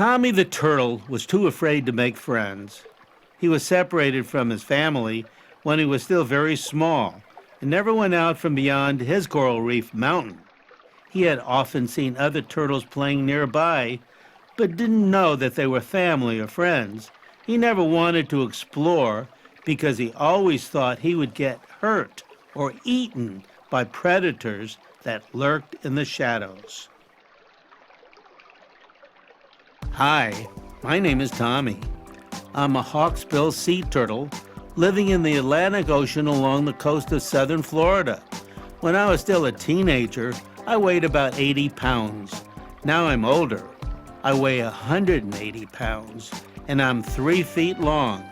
Tommy the turtle was too afraid to make friends. He was separated from his family when he was still very small and never went out from beyond his coral reef mountain. He had often seen other turtles playing nearby, but didn't know that they were family or friends. He never wanted to explore because he always thought he would get hurt or eaten by predators that lurked in the shadows. Hi, my name is Tommy. I'm a Hawksbill Sea Turtle living in the Atlantic Ocean along the coast of southern Florida. When I was still a teenager, I weighed about 80 pounds. Now I'm older. I weigh 180 pounds, and I'm 3 feet long.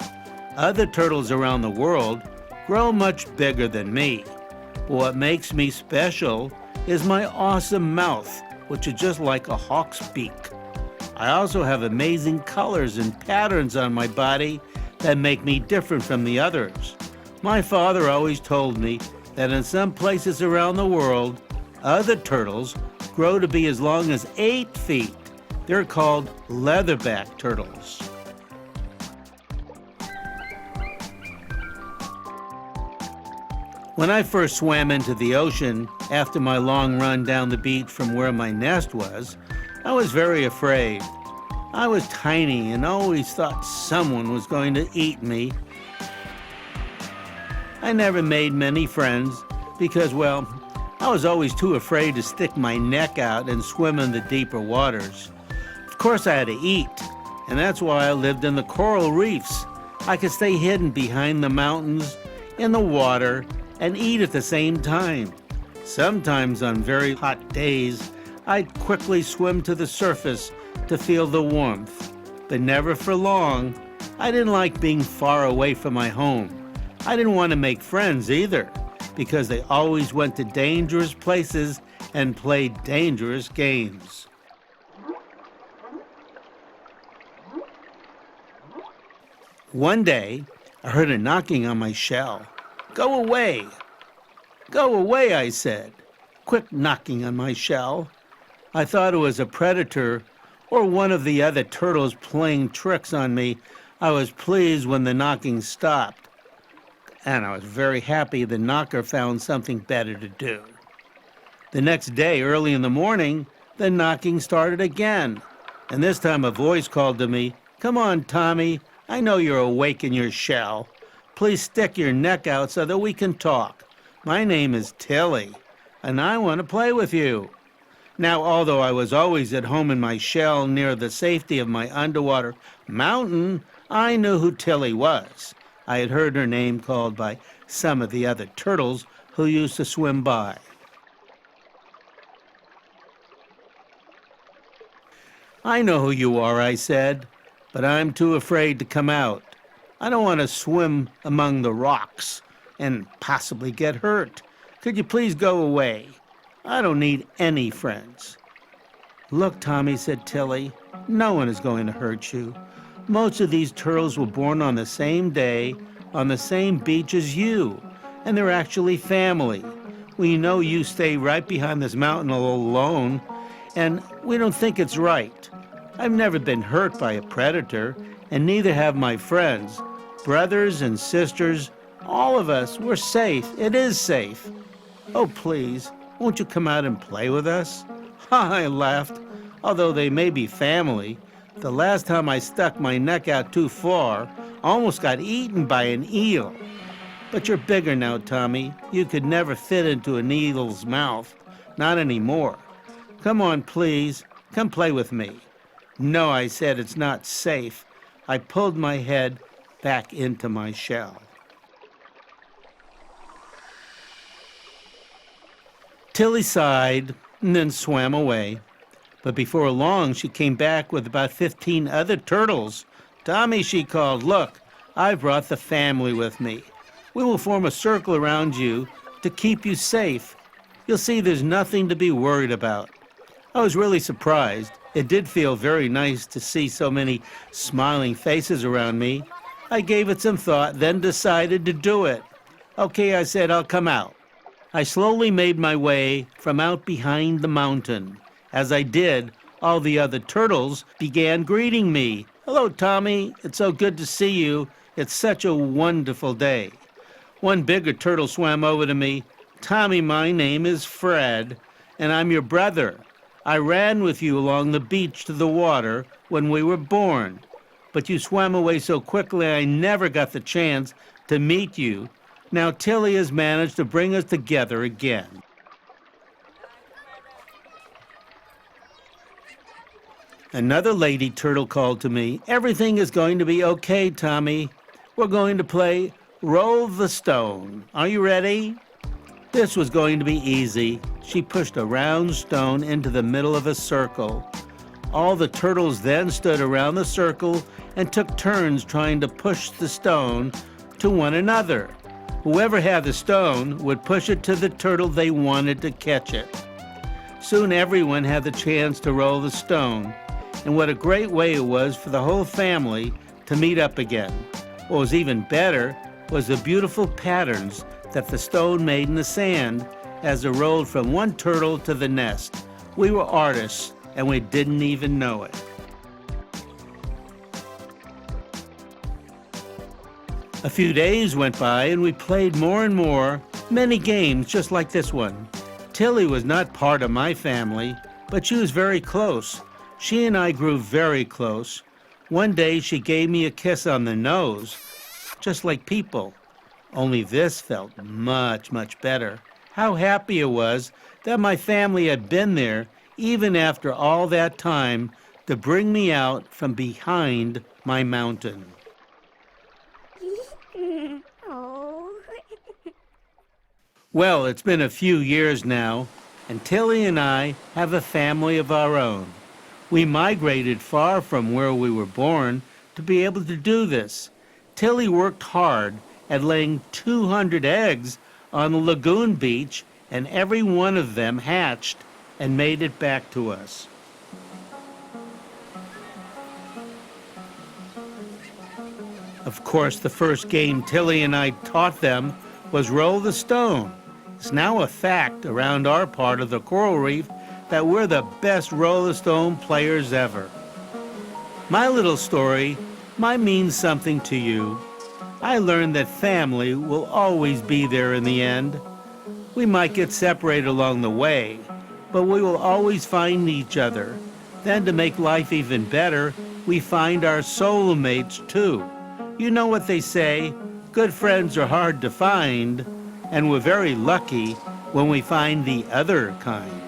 Other turtles around the world grow much bigger than me. But what makes me special is my awesome mouth, which is just like a hawk's beak. I also have amazing colors and patterns on my body that make me different from the others. My father always told me that in some places around the world, other turtles grow to be as long as 8 feet. They're called leatherback turtles. When I first swam into the ocean after my long run down the beach from where my nest was, I was very afraid. I was tiny and always thought someone was going to eat me. I never made many friends because, well, I was always too afraid to stick my neck out and swim in the deeper waters. Of course I had to eat, and that's why I lived in the coral reefs. I could stay hidden behind the mountains, in the water, and eat at the same time. Sometimes on very hot days, I'd quickly swim to the surface to feel the warmth, but never for long. I didn't like being far away from my home. I didn't want to make friends either, because they always went to dangerous places and played dangerous games. One day, I heard a knocking on my shell. "Go away! Go away," I said. Quick knocking on my shell. I thought it was a predator or one of the other turtles playing tricks on me. I was pleased when the knocking stopped, and I was very happy the knocker found something better to do. The next day, early in the morning, the knocking started again, and this time a voice called to me, "Come on, Tommy, I know you're awake in your shell. Please stick your neck out so that we can talk. My name is Tilly, and I want to play with you." Now, although I was always at home in my shell near the safety of my underwater mountain, I knew who Tilly was. I had heard her name called by some of the other turtles who used to swim by. "I know who you are," I said, "but I'm too afraid to come out. I don't want to swim among the rocks and possibly get hurt. Could you please go away? I don't need any friends." "Look, Tommy," said Tilly, "no one is going to hurt you. Most of these turtles were born on the same day, on the same beach as you, and they're actually family. We know you stay right behind this mountain all alone, and we don't think it's right. I've never been hurt by a predator, and neither have my friends. Brothers and sisters, all of us, we're safe. It is safe. Oh, please, won't you come out and play with us?" I laughed. Although they may be family, the last time I stuck my neck out too far, I almost got eaten by an eel. But you're bigger now, Tommy. You could never fit into an eel's mouth. Not anymore. Come on, please. Come play with me. "No," I said, "it's not safe." I pulled my head back into my shell. Tilly sighed and then swam away. But before long, she came back with about 15 other turtles. "Tommy," she called, "look, I've brought the family with me. We will form a circle around you to keep you safe. You'll see there's nothing to be worried about." I was really surprised. It did feel very nice to see so many smiling faces around me. I gave it some thought, then decided to do it. "Okay," I said, "I'll come out." I slowly made my way from out behind the mountain. As I did, all the other turtles began greeting me. "Hello, Tommy. It's so good to see you. It's such a wonderful day." One bigger turtle swam over to me. "Tommy, my name is Fred, and I'm your brother. I ran with you along the beach to the water when we were born, but you swam away so quickly I never got the chance to meet you. Now Tilly has managed to bring us together again." Another lady turtle called to me. "Everything is going to be okay, Tommy. We're going to play Roll the Stone. Are you ready?" This was going to be easy. She pushed a round stone into the middle of a circle. All the turtles then stood around the circle and took turns trying to push the stone to one another. Whoever had the stone would push it to the turtle they wanted to catch it. Soon everyone had the chance to roll the stone, and what a great way it was for the whole family to meet up again. What was even better was the beautiful patterns that the stone made in the sand as it rolled from one turtle to the nest. We were artists, and we didn't even know it. A few days went by, and we played more and more, many games just like this one. Tilly was not part of my family, but she was very close. She and I grew very close. One day she gave me a kiss on the nose, just like people. Only this felt much, much better. How happy it was that my family had been there, even after all that time, to bring me out from behind my mountain. Well, it's been a few years now, and Tilly and I have a family of our own. We migrated far from where we were born to be able to do this. Tilly worked hard at laying 200 eggs on the lagoon beach, and every one of them hatched and made it back to us. Of course, the first game Tilly and I taught them was Roll the Stone. It's now a fact around our part of the coral reef that we're the best roll the stone players ever. My little story might mean something to you. I learned that family will always be there in the end. We might get separated along the way, but we will always find each other. Then to make life even better, we find our soulmates too. You know what they say, good friends are hard to find, and we're very lucky when we find the other kind.